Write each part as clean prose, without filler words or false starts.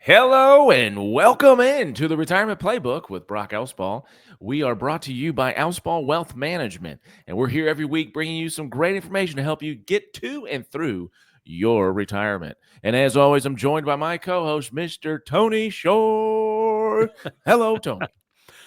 Hello and welcome in to the Retirement Playbook with Brock Alspaugh. We are brought to you by Alspaugh Wealth Management, and we're here every week bringing you some great information to help you get to and through your retirement. And as always, I'm joined by my co-host, Mr. Tony Shore. Hello, Tony.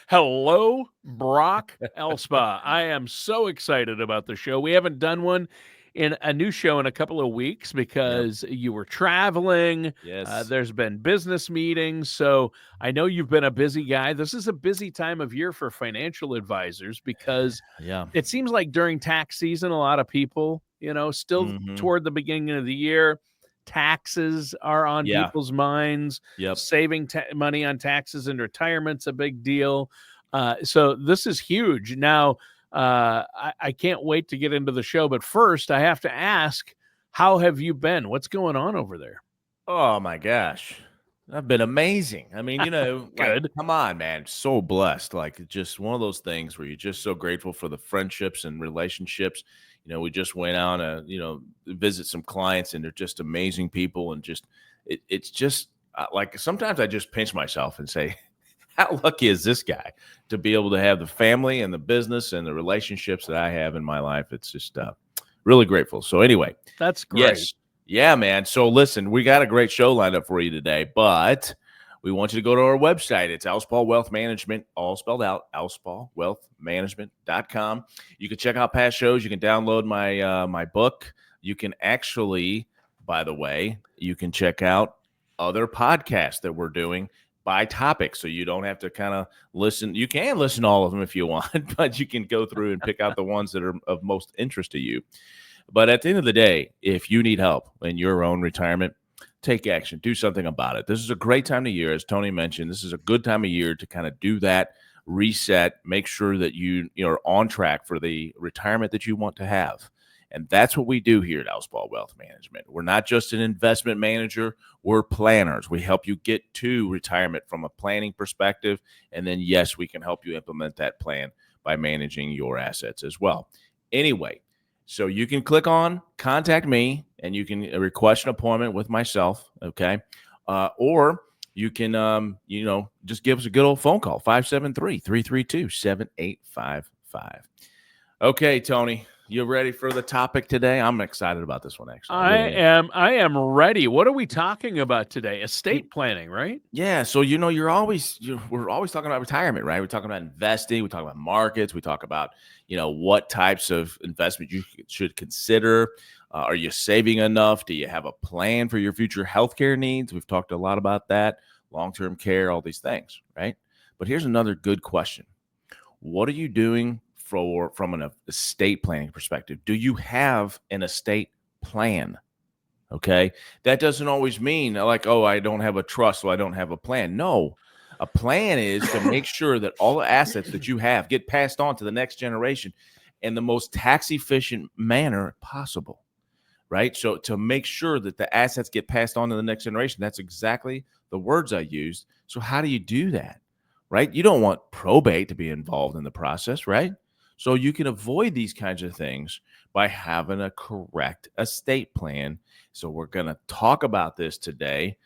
Hello, Brock Alspaugh. I am so excited about the show. We haven't done a new show in a couple of weeks because you were traveling. Yes. There's been business meetings. So I know you've been a busy guy. This is a busy time of year for financial advisors because Yeah. it seems like during tax season, a lot of people, still toward the beginning of the year, taxes are on Yeah. people's minds. Yep. Saving money on taxes and retirement's a big deal. So this is huge. Now, I can't wait to get into the show, but first I have to ask, how have you been? What's going on over there? Oh my gosh. I've been amazing. I mean, Good. come on, man. So blessed. Like, just one of those things where you're just so grateful for the friendships and relationships. We just went out and, visit some clients, and they're just amazing people. And it's just like sometimes I just pinch myself and say, how lucky is this guy to be able to have the family and the business and the relationships that I have in my life? It's just really grateful. So anyway, that's great. Yes. Yeah, man. So listen, we got a great show lined up for you today, but we want you to go to our website. It's Alspaugh Wealth Management, all spelled out, alspaughwealthmanagement.com. You can check out past shows. You can download my book. You can actually, by the way, you can check out other podcasts that we're doing by topic, so you don't have to kind of listen. You can listen to all of them if you want, but you can go through and pick out the ones that are of most interest to you. But at the end of the day, if you need help in your own retirement, take action. Do something about it. This is a great time of year. As Tony mentioned, this is a good time of year to kind of do that, reset, make sure that you're on track for the retirement that you want to have. And that's what we do here at Alspaugh Wealth Management. We're not just an investment manager. We're planners. We help you get to retirement from a planning perspective. And then, yes, we can help you implement that plan by managing your assets as well. Anyway, so you can click on contact me and you can request an appointment with myself, okay? Or you can, just give us a good old phone call, 573-332-7855. Okay, Tony, you ready for the topic today? I'm excited about this one, actually. I am ready. What are we talking about today? Estate planning, right? Yeah. So, we're always talking about retirement, right? We're talking about investing. We talk about markets. We talk about, what types of investment you should consider. Are you saving enough? Do you have a plan for your future healthcare needs? We've talked a lot about that, long-term care, all these things, right? But here's another good question. What are you doing from an estate planning perspective? Do you have an estate plan? Okay. That doesn't always mean like, oh, I don't have a trust, so I don't have a plan. No, a plan is to make sure that all the assets that you have get passed on to the next generation in the most tax efficient manner possible. Right. So to make sure that the assets get passed on to the next generation, that's exactly the words I used. So how do you do that? Right. You don't want probate to be involved in the process. Right. So you can avoid these kinds of things by having a correct estate plan. So we're going to talk about this today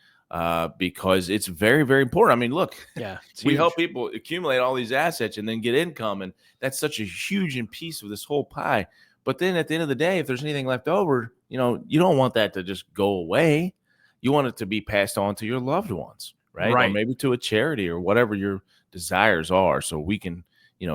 because it's very, very important. I mean, look, Yeah, we help people accumulate all these assets and then get income. And that's such a huge piece of this whole pie. But then at the end of the day, if there's anything left over, you don't want that to just go away. You want it to be passed on to your loved ones, right? Or maybe to a charity or whatever your desires are. So we can,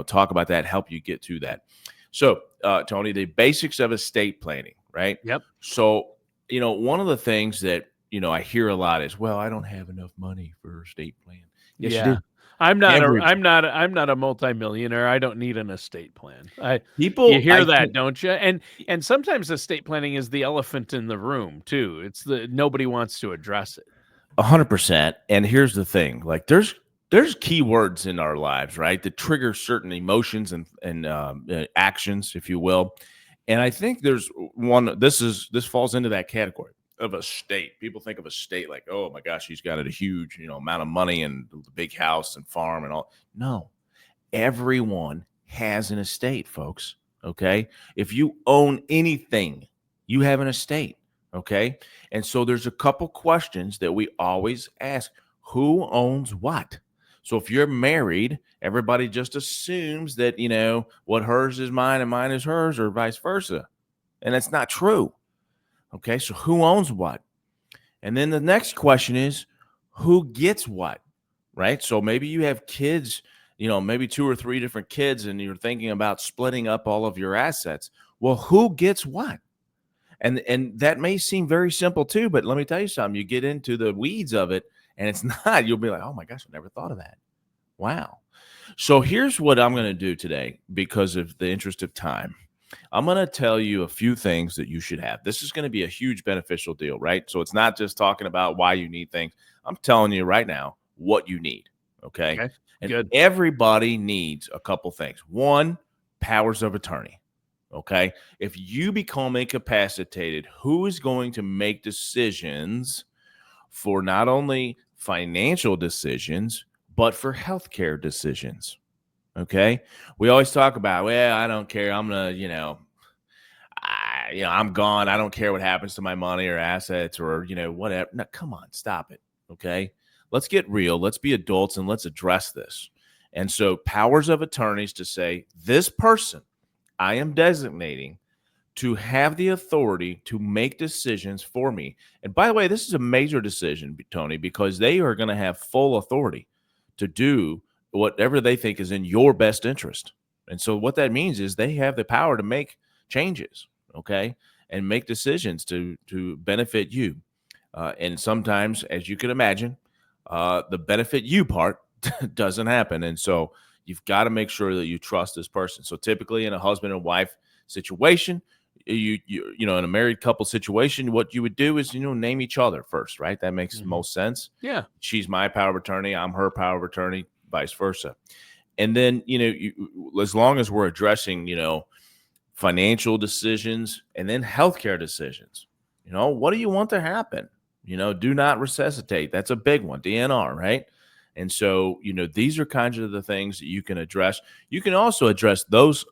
talk about that, help you get to that. So, Tony, the basics of estate planning, right? Yep. So, one of the things that, I hear a lot is, well, I don't have enough money for estate plan. Yes, you do. I'm not a multimillionaire. I don't need an estate plan. You hear that, don't you? And sometimes estate planning is the elephant in the room too. It's nobody wants to address it. 100%. And here's the thing, like there's key words in our lives, right, that trigger certain emotions and actions, if you will. And I think there's one, this falls into that category of estate. People think of estate like, oh my gosh, he's got a huge, amount of money and the big house and farm and all. No, everyone has an estate, folks. Okay. If you own anything, you have an estate. Okay. And so there's a couple questions that we always ask. who owns what. So if you're married, everybody just assumes that, what hers is mine and mine is hers, or vice versa. And that's not true. Okay, so who owns what? And then the next question is, who gets what? Right? So maybe you have kids, maybe 2 or 3 different kids, and you're thinking about splitting up all of your assets. Well, who gets what? And that may seem very simple too, but let me tell you something. You get into the weeds of it, and it's not. You'll be like, oh my gosh, I never thought of that. Wow. So here's what I'm going to do today, because of the interest of time. I'm going to tell you a few things that you should have. This is going to be a huge beneficial deal, right? So it's not just talking about why you need things. I'm telling you right now what you need. Okay. And good. Everybody needs a couple things. One, powers of attorney. Okay. If you become incapacitated, who is going to make decisions for not only financial decisions, but for healthcare decisions? Okay. We always talk about, well, I don't care. I'm going to, I'm gone. I don't care what happens to my money or assets or, whatever. No, come on, stop it. Okay. Let's get real. Let's be adults and let's address this. And so powers of attorneys to say, this person I am designating to have the authority to make decisions for me. And by the way, this is a major decision, Tony, because they are going to have full authority to do whatever they think is in your best interest. And so what that means is they have the power to make changes, okay, and make decisions to benefit you. And sometimes, as you can imagine, the benefit you part doesn't happen. And so you've got to make sure that you trust this person. So typically in a husband and wife situation, you in a married couple situation, what you would do is, name each other first, right? That makes most sense. Yeah. She's my power of attorney. I'm her power of attorney, vice versa. And then, as long as we're addressing, financial decisions and then healthcare decisions, what do you want to happen? Do not resuscitate. That's a big one, DNR, right? And so, these are kinds of the things that you can address. You can also address those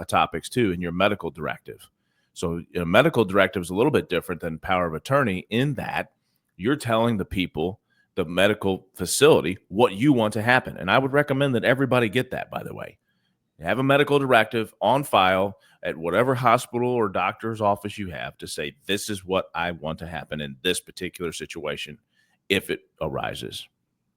topics too in your medical directive. So a medical directive is a little bit different than power of attorney in that you're telling the people, the medical facility, what you want to happen. And I would recommend that everybody get that, by the way. Have a medical directive on file at whatever hospital or doctor's office you have to say, this is what I want to happen in this particular situation if it arises.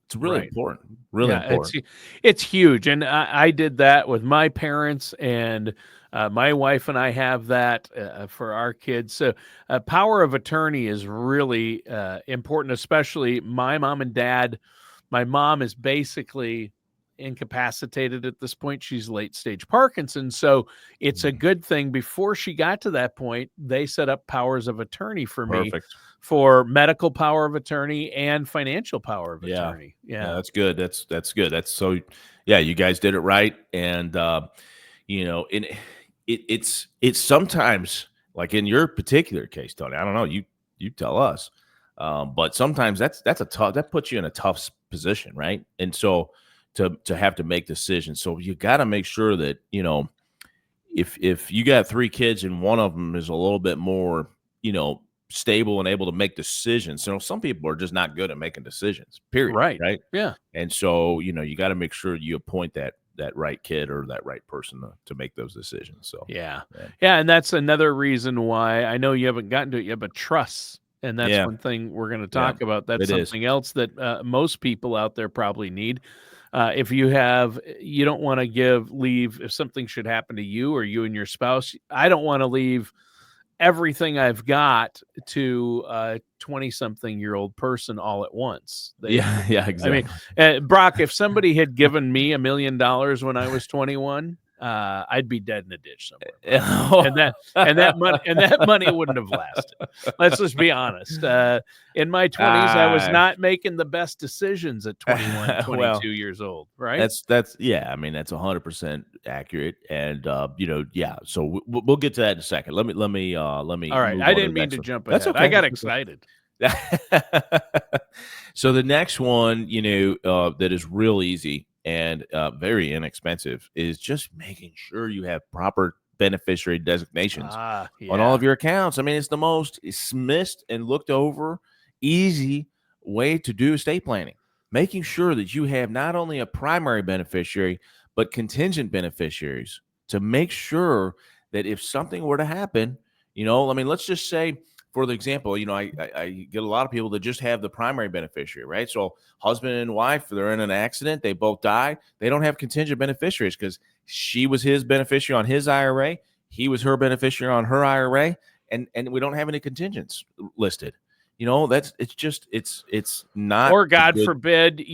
It's really important. Really important. It's huge. And I did that with my parents, and my wife and I have that for our kids. So power of attorney is really important, especially my mom and dad. My mom is basically incapacitated at this point. She's late stage Parkinson's. So it's a good thing. Before she got to that point, they set up powers of attorney for me. For medical power of attorney and financial power of attorney. Yeah, that's good. That's good. That's so. Yeah, you guys did it right, and it's sometimes, like in your particular case, Tony. I don't know. You tell us, but sometimes that puts you in a tough position, right? And so to have to make decisions, so you got to make sure that if you got 3 kids and one of them is a little bit more stable and able to make decisions. So some people are just not good at making decisions, period. Right. Yeah. And so, you got to make sure you appoint that right kid or that right person to make those decisions. So, yeah. And that's another reason why I know you haven't gotten to it yet, but trusts. And that's one thing we're going to talk about. That's something else that most people out there probably need. If you don't want to leave if something should happen to you or you and your spouse, I don't want to leave everything I've got to a 20-something-year-old person all at once. Exactly. I mean, Brock, if somebody had given me $1 million when I was 21, I'd be dead in a ditch somewhere. and that money wouldn't have lasted. Let's just be honest. In my 20s, I was not making the best decisions at 21, 22 years old. Right? That's 100% accurate. And So we'll get to that in a second. Let me. All right. I didn't mean to jump ahead. That's okay. I got excited. So the next one, that is real easy and very inexpensive is just making sure you have proper beneficiary designations on all of your accounts. I mean, it's the most missed and looked over easy way to do estate planning. making sure that you have not only a primary beneficiary, but contingent beneficiaries to make sure that if something were to happen, I mean, let's just say, for the example, I get a lot of people that just have the primary beneficiary, right? So husband and wife, they're in an accident, they both die. They don't have contingent beneficiaries because she was his beneficiary on his IRA, he was her beneficiary on her IRA, and we don't have any contingents listed. It's not Or a God good. forbid,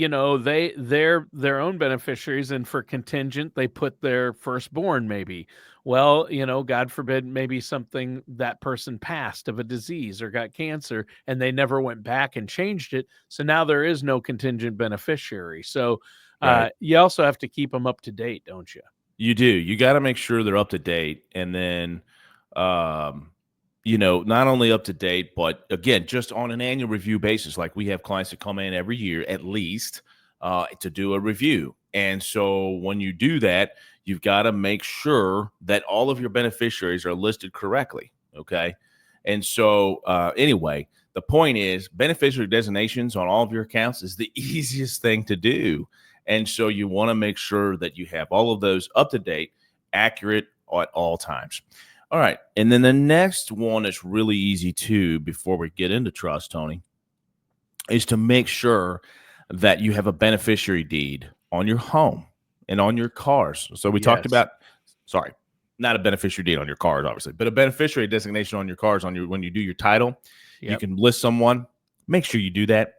they're their own beneficiaries, and for contingent they put their firstborn maybe. Well, God forbid, maybe something, that person passed of a disease or got cancer and they never went back and changed it. So now there is no contingent beneficiary. So Right. you also have to keep them up to date, don't you? You do. You got to make sure they're up to date. And then, um, not only up to date, but again, just on an annual review basis. Like we have clients that come in every year at least to do a review. And so when you do that, you've got to make sure that all of your beneficiaries are listed correctly. Okay. And so, anyway, the point is beneficiary designations on all of your accounts is the easiest thing to do. And so you want to make sure that you have all of those up to date, accurate at all times. All right. And then the next one is really easy too, before we get into trust, Tony, is to make sure that you have a beneficiary deed on your home and on your cars. So we talked Yes. about, sorry, not a beneficiary deed on your cars, obviously, but a beneficiary designation on your cars when you do your title. You Yep. can list someone. Make sure you do that.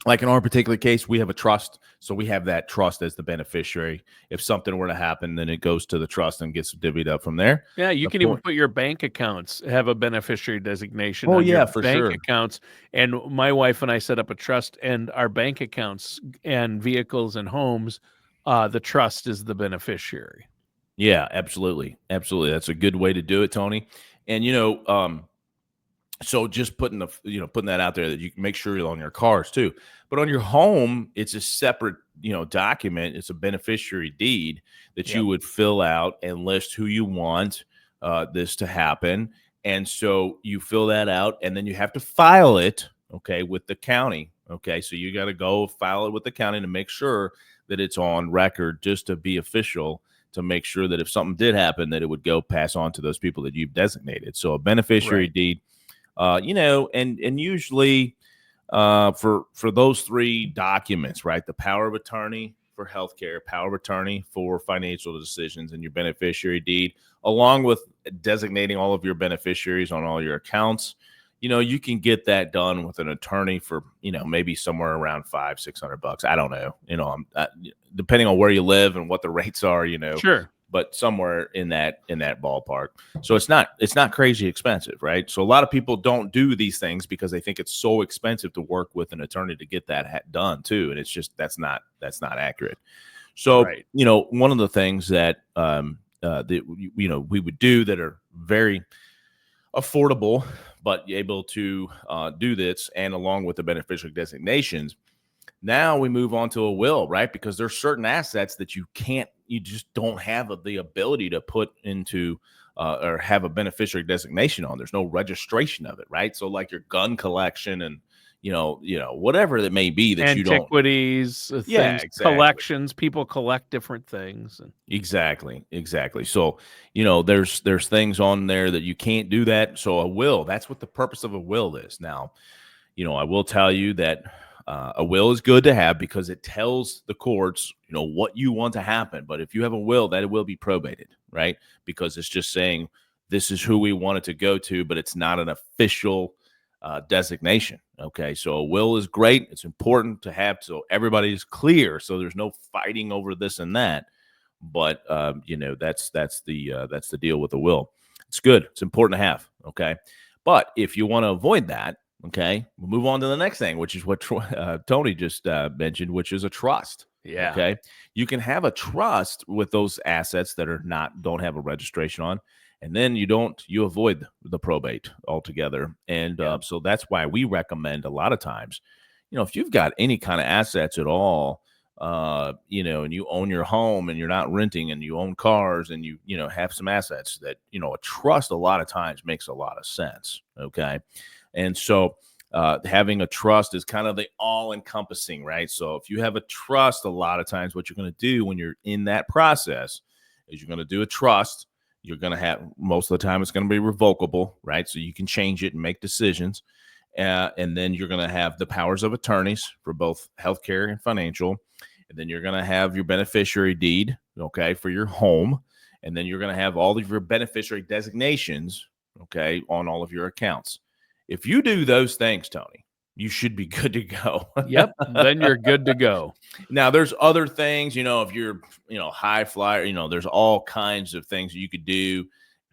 Like in our particular case, we have a trust. So we have that trust as the beneficiary. If something were to happen, then it goes to the trust and gets divvied up from there. Yeah, you The can even point. put your bank accounts, have a beneficiary designation Oh, on your yeah, for bank sure. accounts. And my wife and I set up a trust, and our bank accounts and vehicles and homes, the trust is the beneficiary. Yeah, absolutely. Absolutely. That's a good way to do it, Tony. And, so just putting that out there that you can make sure you're on your cars too. But on your home, it's a separate, document. It's a beneficiary deed that you Yep. would fill out and list who you want this to happen. And so you fill that out and then you have to file it, okay, with the county. Okay. So you got to go file it with the county to make sure that it's on record, just to be official, to make sure that if something did happen, that it would go pass on to those people that you've designated. So a beneficiary Right. deed, and usually for those three documents, right? The power of attorney for healthcare, power of attorney for financial decisions, and your beneficiary deed, along with designating all of your beneficiaries on all your accounts. You can get that done with an attorney for, maybe somewhere around $500-600. I don't know, depending on where you live and what the rates are, Sure. but somewhere in that ballpark. So it's not crazy expensive, right? So a lot of people don't do these things because they think it's so expensive to work with an attorney to get that done too, and it's just that's not accurate. So Right. one of the things that we would do that are very affordable, but able to do this, and along with the beneficiary designations, now we move on to a will, right? Because there's certain assets that you just don't have the ability to put into or have a beneficiary designation on. There's no registration of it, right? So like your gun collection and whatever that may be that you don't. Antiquities, Yeah, things, exactly. collections. People collect different things. And Exactly. So, there's things on there that you can't do that. So a will, that's what the purpose of a will is. Now, I will tell you that a will is good to have because it tells the courts, what you want to happen. But if you have a will, that it will be probated, right? Because it's just saying this is who we want it to go to, but it's not an official designation. Okay, so a will is great. It's important to have so everybody's clear, so there's no fighting over this and that. But that's the deal with the will. It's good. It's important to have. Okay, but if you want to avoid that, okay, we'll move on to the next thing, which is what Tony just mentioned, which is a trust. yeah. Okay, you can have a trust with those assets that don't have a registration on, and then you avoid the probate altogether. And Yep. so that's why we recommend a lot of times, if you've got any kind of assets at all, and you own your home and you're not renting and you own cars and you have some assets, that, a trust a lot of times makes a lot of sense. Okay. And so Having a trust is kind of the all-encompassing, right? So if you have a trust, a lot of times what you're going to do when you're in that process is you're going to do a trust. You're going to have, most of the time, it's going to be revocable, right? So you can change it and make decisions. And then you're going to have the powers of attorneys for both healthcare and financial. And then you're going to have your beneficiary deed, okay, for your home. And then you're going to have all of your beneficiary designations, okay, on all of your accounts. If you do those things, Tony, you should be good to go. Yep. Then you're good to go. Now, there's other things, if you're, high flyer, there's all kinds of things you could do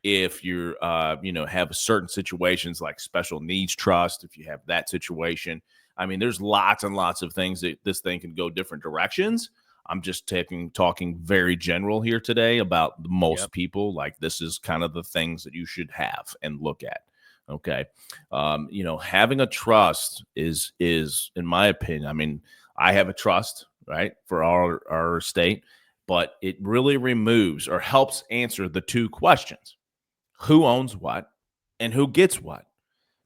if you're, have certain situations like special needs trust. If you have that situation, I mean, there's lots and lots of things that this thing can go different directions. I'm just talking very general here today about most people. Like, this is kind of the things that you should have and look at. Okay. Having a trust is, in my opinion, I mean, I have a trust, right, for our estate, but it really removes or helps answer the two questions: who owns what and who gets what.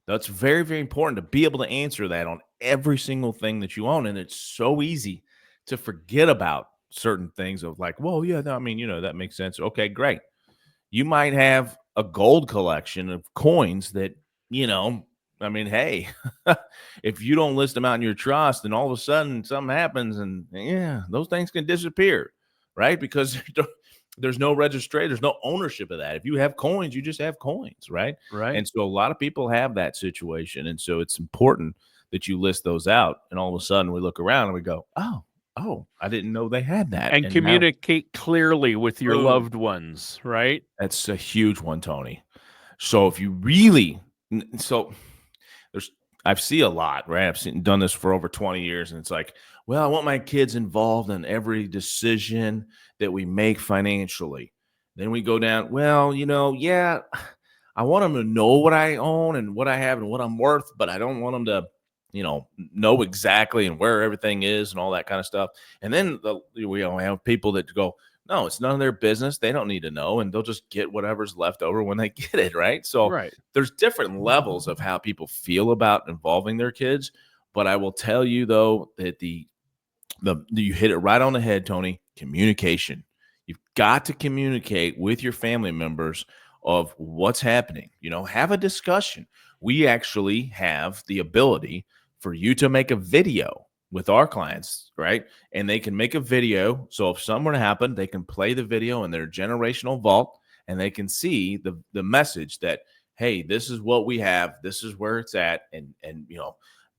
That's very, very important to be able to answer that on every single thing that you own. And it's so easy to forget about certain things of like, well, yeah, I mean, that makes sense. Okay, great. You might have a gold collection of coins that, I mean, hey, if you don't list them out in your trust and all of a sudden something happens and those things can disappear, right? Because there's no registration, there's no ownership of that. If you have coins, you just have coins, right? Right. And so a lot of people have that situation. And so it's important that you list those out. And all of a sudden we look around and we go, oh, I didn't know they had that. And communicate clearly with your loved ones, right? That's a huge one, Tony. So if you really, I've seen a lot, right? I've done this for over 20 years, and it's like, well, I want my kids involved in every decision that we make financially. Then we go down, well, I want them to know what I own and what I have and what I'm worth, but I don't want them to, know exactly and where everything is and all that kind of stuff. And then we have people that go, no, it's none of their business. They don't need to know, and they'll just get whatever's left over when they get it, right? So there's different levels of how people feel about involving their kids. But I will tell you, though, that you hit it right on the head, Tony. Communication. You've got to communicate with your family members of what's happening. Have a discussion. We actually have the ability for you to make a video with our clients, right? And they can make a video. So if something were to happen, they can play the video in their generational vault and they can see the message that, hey, this is what we have. This is where it's at. And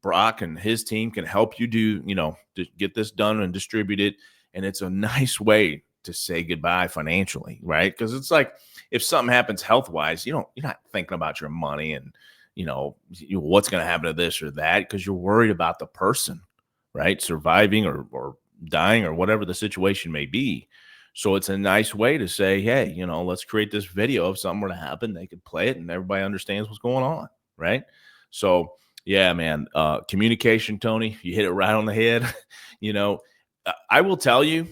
Brock and his team can help you to get this done and distribute it. And it's a nice way to say goodbye financially, right? Because it's like, if something happens health-wise, you're not thinking about your money and, what's going to happen to this or that, because you're worried about the person, right? Surviving or dying or whatever the situation may be. So it's a nice way to say, hey, let's create this video. If something were to happen, they could play it and everybody understands what's going on, right? So yeah, man, communication, Tony, you hit it right on the head. I will tell you,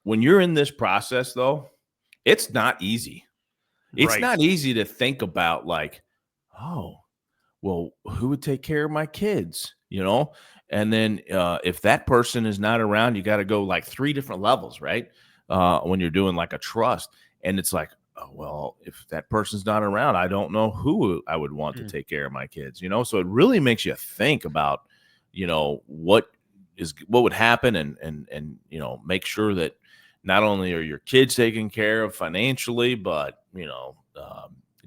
when you're in this process, though, it's not easy. It's not easy to think about like, oh, well, who would take care of my kids, And then if that person is not around, you got to go like 3 different levels, right? When you're doing like a trust. And it's like, oh, well, if that person's not around, I don't know who I would want to take care of my kids, So it really makes you think about, what would happen and make sure that not only are your kids taken care of financially, but,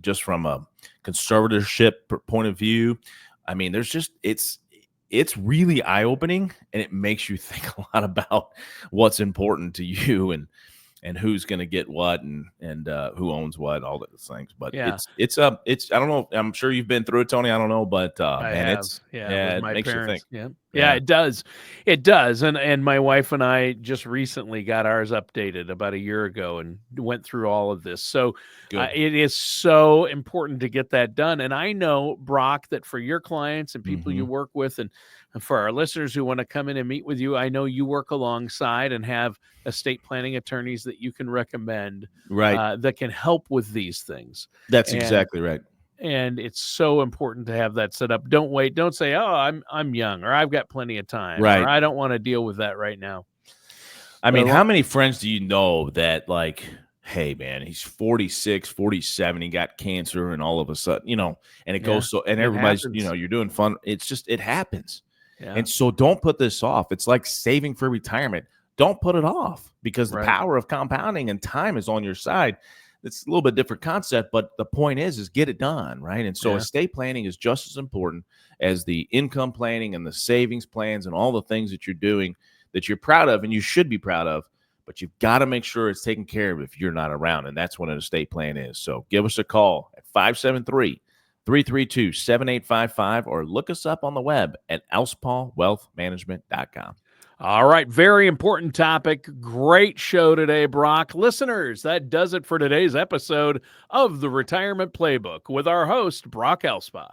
just from a conservatorship point of view, I mean, there's just, it's really eye-opening, and it makes you think a lot about what's important to you and who's going to get what and who owns what, all those things. But it's I don't know. I'm sure you've been through it, Tony. I don't know, but with it my makes parents. you think. Yeah, it does. It does. And my wife and I just recently got ours updated about a year ago and went through all of this. So it is so important to get that done. And I know, Brock, that for your clients and people you work with, and for our listeners who want to come in and meet with you, I know you work alongside and have estate planning attorneys that you can recommend, right, that can help with these things. That's exactly right. And it's so important to have that set up. Don't wait. Don't say, "Oh, I'm young," or "I've got plenty of time," or Right. "I don't want to deal with that right now." I But mean, how many friends do you know that like, hey man, he's 46, 47, he got cancer, and all of a sudden, and it Yeah, goes so, and it everybody's, happens. you're doing fun. It's just, it happens. Yeah, And so don't put this off. It's like saving for retirement. Don't put it off, because the right. power of compounding and time is on your side. It's a little bit different concept, but the point is get it done, right? And so Yeah. estate planning is just as important as the income planning and the savings plans and all the things that you're doing that you're proud of and you should be proud of, but you've got to make sure it's taken care of if you're not around. And that's what an estate plan is. So give us a call at 573-332-7855 or look us up on the web at alspaughwealthmanagement.com. All right. Very important topic. Great show today, Brock. Listeners, that does it for today's episode of the Retirement Playbook with our host, Brock Alspaugh.